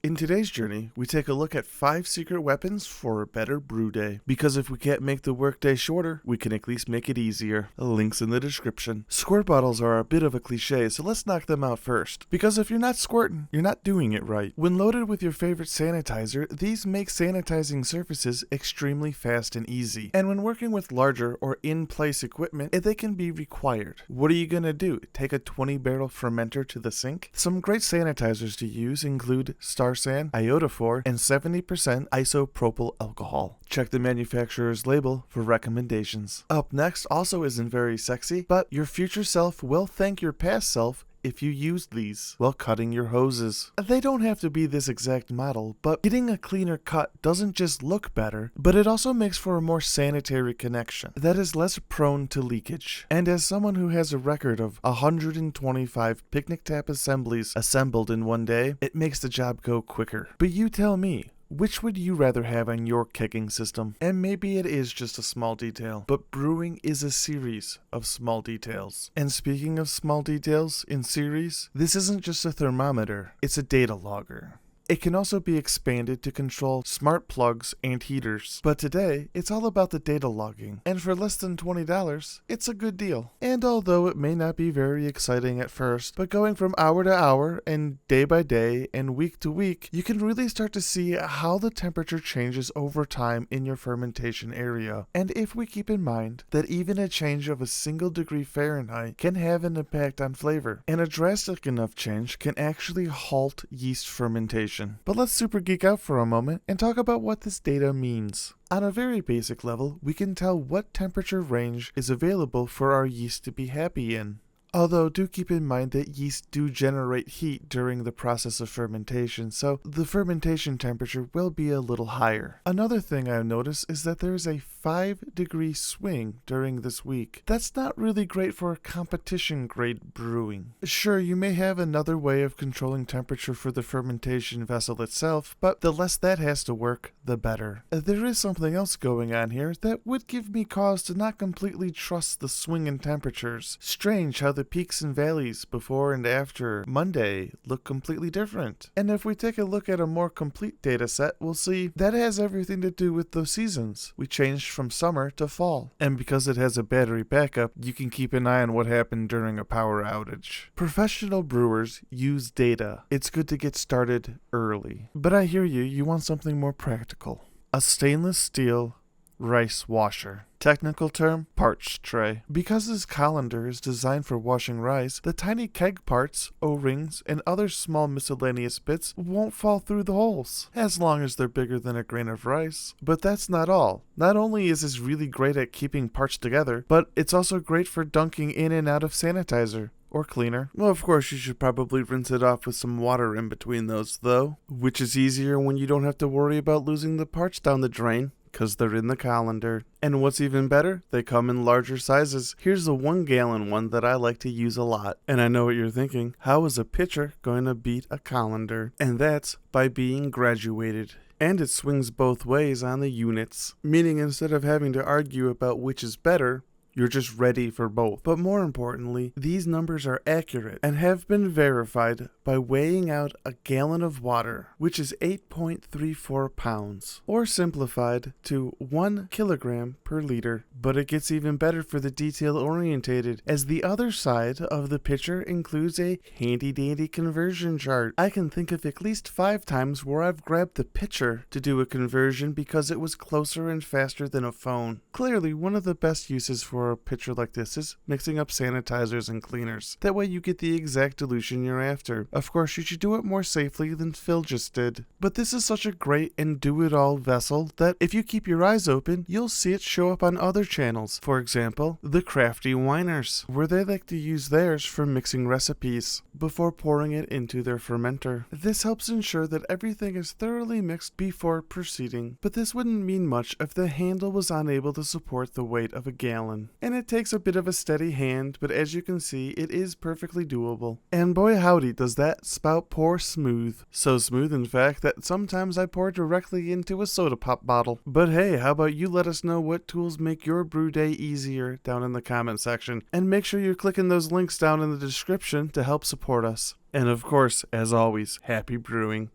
In today's journey, we take a look at 5 secret weapons for a better brew day. Because if we can't make the workday shorter, we can at least make it easier. Links in the description. Squirt bottles are a bit of a cliche, so let's knock them out first. Because if you're not squirting, you're not doing it right. When loaded with your favorite sanitizer, these make sanitizing surfaces extremely fast and easy. And when working with larger or in-place equipment, they can be required. What are you gonna do? Take a 20-barrel fermenter to the sink? Some great sanitizers to use include Star San, iodophor, and 70% isopropyl alcohol. Check the manufacturer's label for recommendations. Up next also isn't very sexy, but your future self will thank your past self if you use these while cutting your hoses. They don't have to be this exact model, but getting a cleaner cut doesn't just look better, but it also makes for a more sanitary connection that is less prone to leakage. And as someone who has a record of 125 picnic tap assemblies assembled in one day, it makes the job go quicker. But you tell me, which would you rather have on your kicking system? And maybe it is just a small detail, but brewing is a series of small details. And speaking of small details in series, this isn't just a thermometer, it's a data logger. It can also be expanded to control smart plugs and heaters. But today, it's all about the data logging. And for less than $20, it's a good deal. And although it may not be very exciting at first, but going from hour to hour and day by day and week to week, you can really start to see how the temperature changes over time in your fermentation area. And if we keep in mind that even a change of a single degree Fahrenheit can have an impact on flavor, and a drastic enough change can actually halt yeast fermentation. But let's super geek out for a moment and talk about what this data means. On a very basic level, we can tell what temperature range is available for our yeast to be happy in. Although do keep in mind that yeast do generate heat during the process of fermentation, so the fermentation temperature will be a little higher. Another thing I've noticed is that there is a 5-degree swing during this week. That's not really great for competition grade brewing. Sure, you may have another way of controlling temperature for the fermentation vessel itself, but the less that has to work, the better. There is something else going on here that would give me cause to not completely trust the swing in temperatures. Strange how the peaks and valleys before and after Monday look completely different. And if we take a look at a more complete data set, we'll see that has everything to do with those seasons. We changed from summer to fall. And because it has a battery backup, you can keep an eye on what happened during a power outage. Professional brewers use data. It's good to get started early. But I hear you, you want something more practical. A stainless steel rice washer. Technical term, parch tray. Because this colander is designed for washing rice, the tiny keg parts, O-rings, and other small miscellaneous bits won't fall through the holes, as long as they're bigger than a grain of rice. But that's not all. Not only is this really great at keeping parts together, but it's also great for dunking in and out of sanitizer. Or cleaner. Well, of course, you should probably rinse it off with some water in between those, though, which is easier when you don't have to worry about losing the parts down the drain, because they're in the colander. And what's even better, they come in larger sizes. Here's the 1-gallon one that I like to use a lot. And I know what you're thinking, how is a pitcher going to beat a colander? And that's by being graduated. And it swings both ways on the units, meaning instead of having to argue about which is better, you're just ready for both. But more importantly, these numbers are accurate and have been verified by weighing out a gallon of water, which is 8.34 pounds, or simplified to 1 kilogram per liter. But it gets even better for the detail-orientated, as the other side of the pitcher includes a handy-dandy conversion chart. I can think of at least 5 times where I've grabbed the pitcher to do a conversion because it was closer and faster than a phone. Clearly, one of the best uses for a pitcher like this is mixing up sanitizers and cleaners. That way you get the exact dilution you're after. Of course, you should do it more safely than Phil just did. But this is such a great and do-it-all vessel that if you keep your eyes open, you'll see it show up on other channels. For example, the Crafty Winers, where they like to use theirs for mixing recipes before pouring it into their fermenter. This helps ensure that everything is thoroughly mixed before proceeding. But this wouldn't mean much if the handle was unable to support the weight of a gallon. And it takes a bit of a steady hand, but as you can see, it is perfectly doable. And boy howdy does that spout pour smooth. So smooth in fact that sometimes I pour directly into a soda pop bottle. But hey, how about you let us know what tools make your brew day easier down in the comment section. And make sure you're clicking those links down in the description to help support us. And of course, as always, happy brewing.